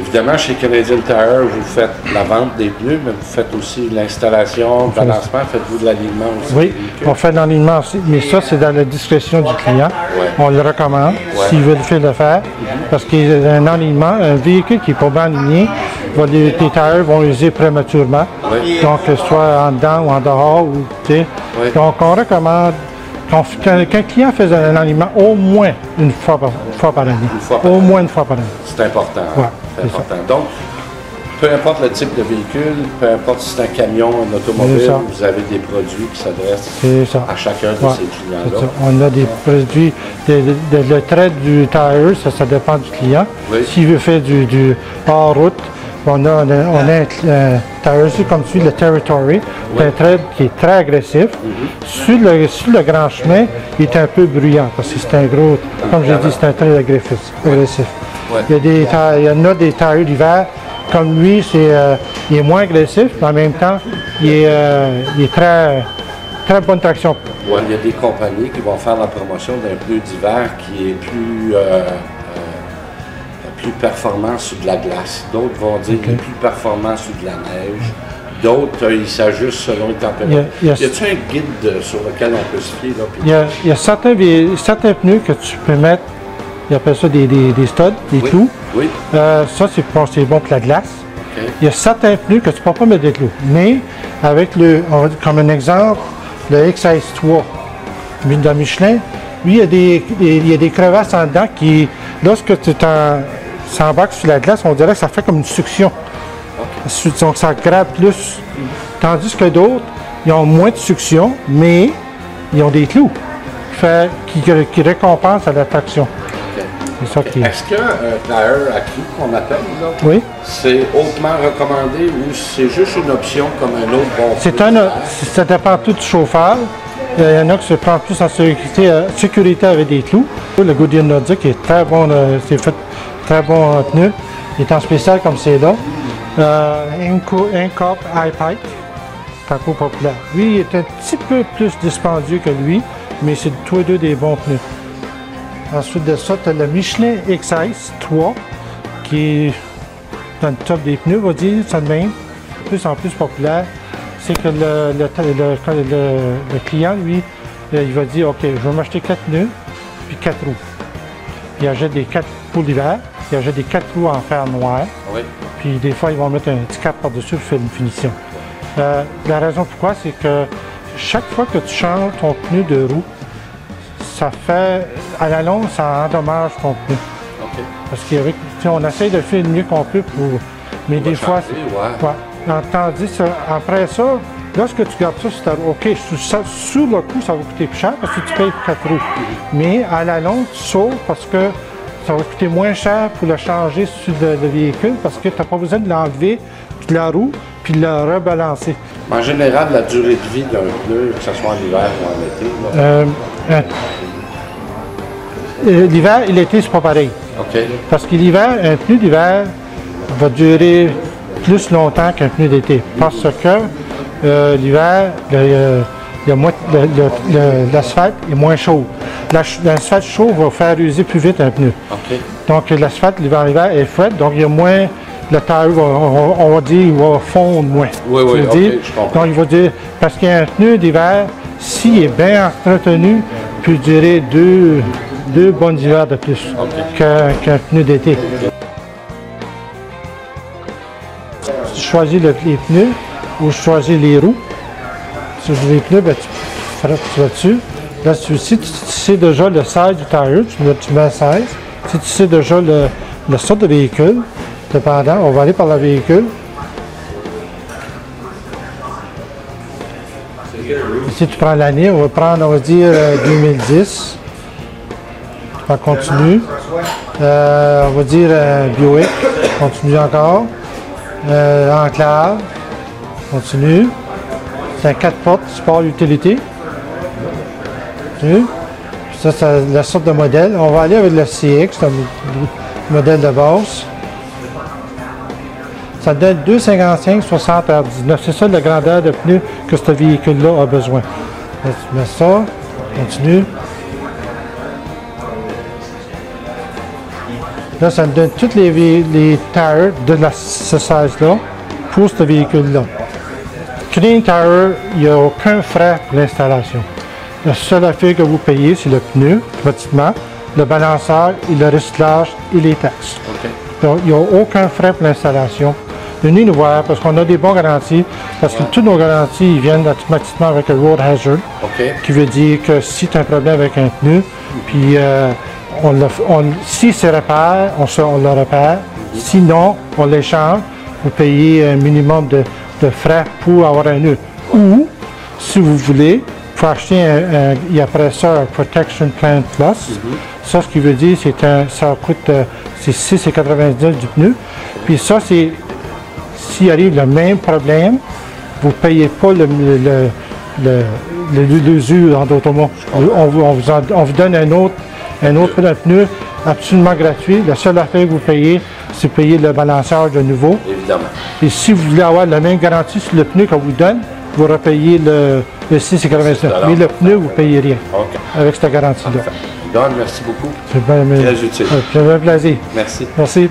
Évidemment, chez Canadian Tire, vous faites la vente des pneus, mais vous faites aussi l'installation, le balancement. Faites-vous de l'alignement aussi? Oui, on fait de l'alignement aussi, mais ça, c'est dans la discrétion du client. Ouais. On le recommande s'il veut le faire, parce qu'il y a un alignement, un véhicule qui n'est pas bien aligné, les tires vont user prématurément. Oui. Donc, soit en dedans ou en dehors. Donc, on recommande qu'un client fasse un alignement au moins une fois par année. Au moins une fois par année. C'est important. Ouais, c'est important. Donc, peu importe le type de véhicule, peu importe si c'est un camion, un automobile, vous avez des produits qui s'adressent à chacun de ces clients-là. On a des produits, le trait du tire, ça dépend du client. Oui. S'il veut faire du hors-route, on a un tire comme celui, le Territory, c'est un trait qui est très agressif. Sur le grand chemin, il est un peu bruyant parce que c'est un gros, comme j'ai dit, c'est un trait agressif. Ouais. Il y en a des tires d'hiver, comme lui, il est moins agressif, mais en même temps, il est très bonne traction. Ouais, il y a des compagnies qui vont faire la promotion d'un pneu d'hiver qui est plus performant sur de la glace. D'autres vont dire qu'il est plus performant sur de la neige. D'autres, ils s'ajustent selon les températures. Y a-t-il un guide sur lequel on peut se fier? Là, il y a certains pneus que tu peux mettre, ils appellent ça des studs, des clous. Oui. Ça, c'est bon pour la glace. Okay. Il y a certains pneus que tu ne peux pas mettre des clous. Mais avec comme un exemple, le XS3 de Michelin, lui, il y a des crevasses en dedans qui, lorsque tu s'embarques sur la glace, on dirait que ça fait comme une succion. Okay. Donc ça gratte plus. Tandis que d'autres, ils ont moins de succion, mais ils ont des clous qui récompensent à la traction. Okay. Est-ce qu'un tire à clous qu'on appelle, là, c'est hautement recommandé ou c'est juste une option comme un autre bon pneu? Ça dépend tout du chauffeur. Il y en a qui se prennent plus en sécurité avec des clous. Le Goodyear Nordic est très bon, c'est fait très bon pneu. Il est en spécial comme c'est là. Incorp I-Pike, c'est encore populaire. Lui, il est un petit peu plus dispendieux que lui, mais c'est tous les deux des bons pneus. Ensuite de ça, tu as le Michelin XS3 qui est dans le top des pneus, on va dire, ça de même, plus en plus populaire. C'est que le client, lui, il va dire, OK, je vais m'acheter 4 pneus, puis 4 roues. Il achète des 4 pour l'hiver, il achète des 4 roues en fer noir, puis des fois, ils vont mettre un petit cap par-dessus pour faire une finition. La raison pourquoi, c'est que chaque fois que tu changes ton pneu de roue, ça fait, à la longue, ça endommage ton pneu. Okay. Parce qu'on essaie de faire le mieux qu'on peut mais des fois, tandis après ça, lorsque tu gardes ça, c'est OK, sur le coup, ça va coûter plus cher parce que tu payes pour 4 roues. Mais à la longue, tu sauves parce que ça va coûter moins cher pour le changer sur le véhicule parce que tu n'as pas besoin de l'enlever de la roue puis de le rebalancer. En général, la durée de vie d'un pneu, que ce soit en hiver ou en été? L'hiver et l'été, c'est pas pareil. Okay. Parce que l'hiver, un pneu d'hiver va durer plus longtemps qu'un pneu d'été. Parce que l'hiver, l'asphalte est moins chaud. L'asphalte chaud va faire user plus vite un pneu. Okay. Donc l'asphalte, l'hiver est frais, donc il y a moins. Le tire, on va dire, il va fondre moins. Oui, okay, je comprends. Donc il va dire, parce qu'un pneu d'hiver, s'il est bien entretenu, peut durer deux bonnes hivers de plus qu'un pneu d'été. Si tu choisis les pneus ou tu choisis les roues, sur les pneus, ben, tu vas dessus. Là, si tu sais déjà le size du tire, tu mets le size. Si tu sais déjà le sorte de véhicule, dépendant, on va aller par le véhicule. Si tu prends l'année, on va prendre, on va dire, 2010. On continue. On va dire Buick. Continue encore. Enclave. Continue. C'est un 4 portes, sport utilité. Continue. Ça, c'est la sorte de modèle. On va aller avec le CX, c'est un modèle de base. Ça donne 2,55-60 par 19. C'est ça la grandeur de pneu que ce véhicule-là a besoin. Là, tu mets ça, continue. Là, ça me donne toutes les tires de ce size-là pour ce véhicule-là. Clean Tire, il n'y a aucun frais pour l'installation. La seule affaire que vous payez, c'est le pneu, gratuitement, le balanceur, et le recyclage et les taxes. Okay. Donc, il n'y a aucun frais pour l'installation. Venez nous voir parce qu'on a des bonnes garanties, parce que toutes nos garanties ils viennent automatiquement avec le Road Hazard, qui veut dire que si tu as un problème avec un pneu, puis si c'est repère, on le repère. Sinon, on l'échange, vous payez un minimum de frais pour avoir un nœud. Ou, si vous voulez, pour acheter il y a après ça un Protection Plan Plus. Ça, ce qui veut dire, ça coûte c'est 6,99 du pneu. Puis ça, c'est s'il arrive le même problème, vous ne payez pas l'usure en d'autres mots. On vous donne un autre pneu absolument gratuit. La seule affaire que vous payez, c'est payer le balanceur de nouveau. Évidemment. Et si vous voulez avoir la même garantie sur le pneu qu'on vous donne, vous repayez le 6,99. Mais le pneu, vous ne payez rien avec cette garantie-là. Don, merci beaucoup. C'est bien, très utile. C'est un plaisir. Merci. Merci.